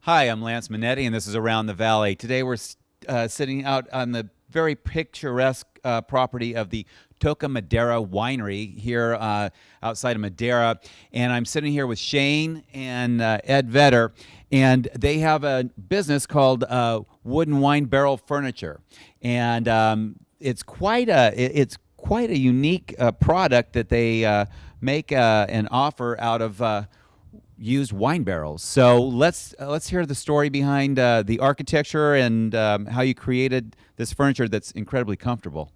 Hi, I'm Lance Minetti, and this is Around the Valley. Today we're sitting out on the very picturesque property of the Toca Madera Winery here outside of Madera. And I'm sitting here with Shane and Ed Vetter, and they have a business called Wooden Wine Barrel Furniture. And it's quite a unique product that they make and offer out of used wine barrels. So let's hear the story behind the architecture and how you created this furniture that's incredibly comfortable.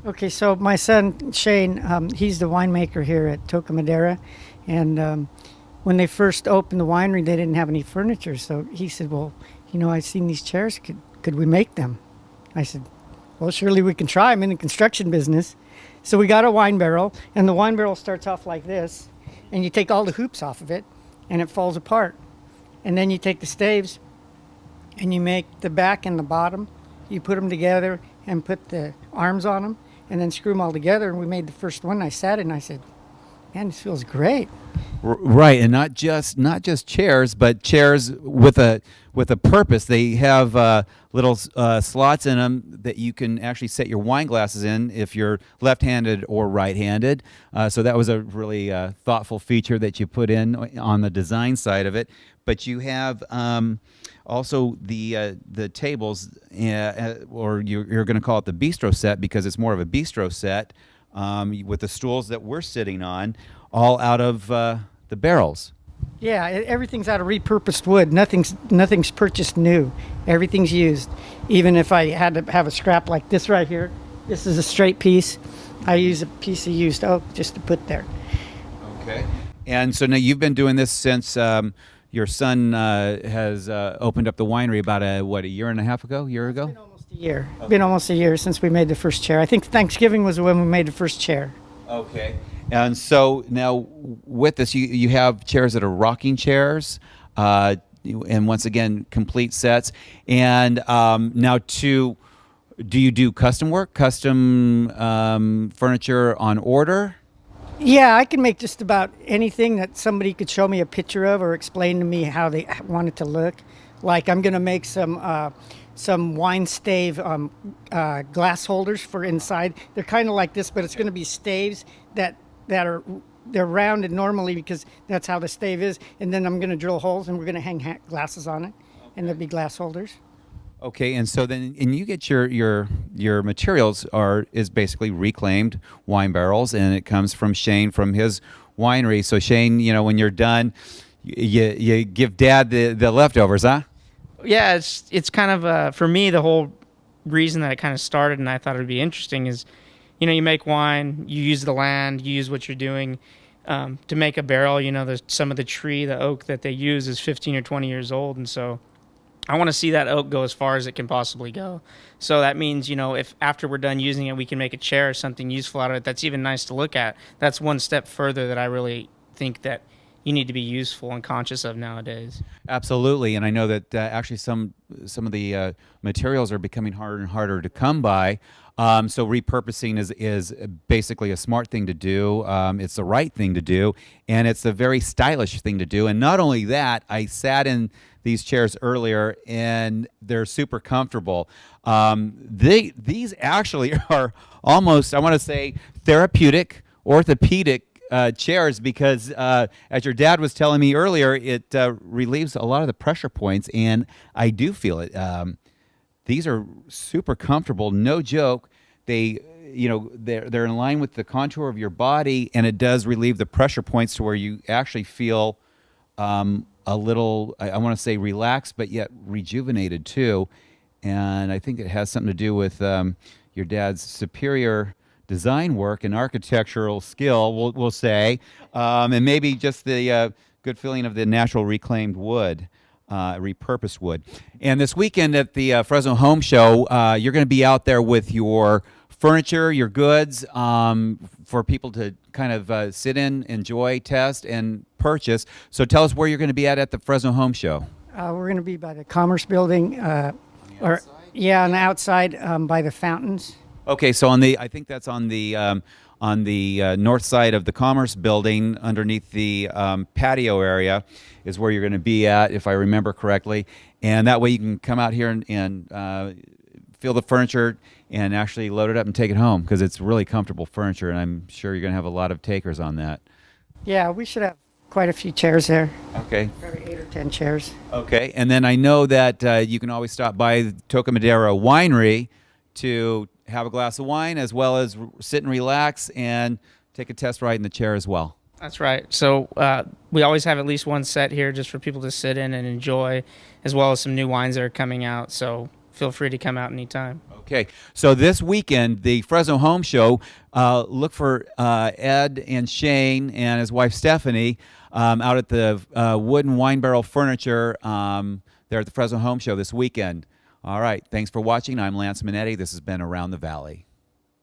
Okay, so my son Shane, he's the winemaker here at Toca Madera, and when they first opened the winery, they didn't have any furniture. So he said, "Well, I've seen these chairs. Could we make them?" I said, "Well, surely we can try. I'm in the construction business." So we got a wine barrel, and the wine barrel starts off like this, and you take all the hoops off of it, and it falls apart. And then you take the staves and you make the back and the bottom. You put them together and put the arms on them and then screw them all together. And we made the first one. I sat it and I said, "Man, this feels great." Right, and not just chairs, but chairs with a purpose. They have little slots in them that you can actually set your wine glasses in if you're left-handed or right-handed. So that was a really thoughtful feature that you put in on the design side of it. But you have also the tables, or you're going to call it the bistro set because it's more of a bistro set with the stools that we're sitting on, all out of the barrels. Yeah, everything's out of repurposed wood. Nothing's purchased new. Everything's used. Even if I had to have a scrap like this right here, this is a straight piece. I use a piece of used oak just to put there. Okay. And so now you've been doing this since your son has opened up the winery about a year and a half ago, year ago? It's been almost a year. Okay. Been almost a year since we made the first chair. I think Thanksgiving was when we made the first chair. Okay. And so now with this, you have chairs that are rocking chairs, and once again, complete sets. And now do you do custom work, custom furniture on order? Yeah, I can make just about anything that somebody could show me a picture of or explain to me how they want it to look. Like I'm going to make some wine stave glass holders for inside. They're kind of like this, but it's going to be staves they're rounded normally because that's how the stave is. And then I'm going to drill holes and we're going to hang glasses on it, and there'll be glass holders. Okay, and so then, and you get your materials is basically reclaimed wine barrels, and it comes from Shane from his winery. So Shane, when you're done, you give Dad the leftovers, huh? Yeah, it's kind of for me, the whole reason that it kind of started and I thought it would be interesting is, you make wine, you use the land, you use what you're doing to make a barrel. There's some of the oak that they use is 15 or 20 years old, and so I want to see that oak go as far as it can possibly go. So that means, if after we're done using it, we can make a chair or something useful out of it that's even nice to look at. That's one step further that I really think that you need to be useful and conscious of nowadays. Absolutely, and I know that actually some of the materials are becoming harder and harder to come by. So repurposing is basically a smart thing to do. It's the right thing to do, and it's a very stylish thing to do. And not only that, I sat in these chairs earlier, and they're super comfortable. These actually are almost, I want to say, therapeutic, orthopedic chairs because, as your dad was telling me earlier, it relieves a lot of the pressure points, and I do feel it. These are super comfortable, no joke. They're in line with the contour of your body, and it does relieve the pressure points to where you actually feel a little, I want to say relaxed, but yet rejuvenated too. And I think it has something to do with your dad's superior design work and architectural skill, we'll say, and maybe just the good feeling of the natural reclaimed wood. Repurposed wood. And this weekend at the Fresno Home Show, you're going to be out there with your furniture, your goods, for people to kind of sit in, enjoy, test, and purchase. So tell us where you're going to be at the Fresno Home Show. We're going to be by the Commerce Building, on the outside by the fountains. Okay, so I think that's on the north side of the Commerce Building, underneath the patio area, is where you're going to be at, if I remember correctly. And that way you can come out here and feel the furniture and actually load it up and take it home, because it's really comfortable furniture, and I'm sure you're going to have a lot of takers on that. Yeah, we should have quite a few chairs there. Okay. Probably 8 or 10 chairs. Okay, and then I know that you can always stop by the Toca Madera Winery to have a glass of wine, as well as sit and relax and take a test ride in the chair as well. That's right. So we always have at least one set here just for people to sit in and enjoy, as well as some new wines that are coming out. So feel free to come out anytime. Okay, so this weekend, the Fresno Home Show, look for Ed and Shane and his wife Stephanie out at the Wooden Wine Barrel Furniture there at the Fresno Home Show this weekend. All right, thanks for watching. I'm Lance Minetti. This has been Around the Valley.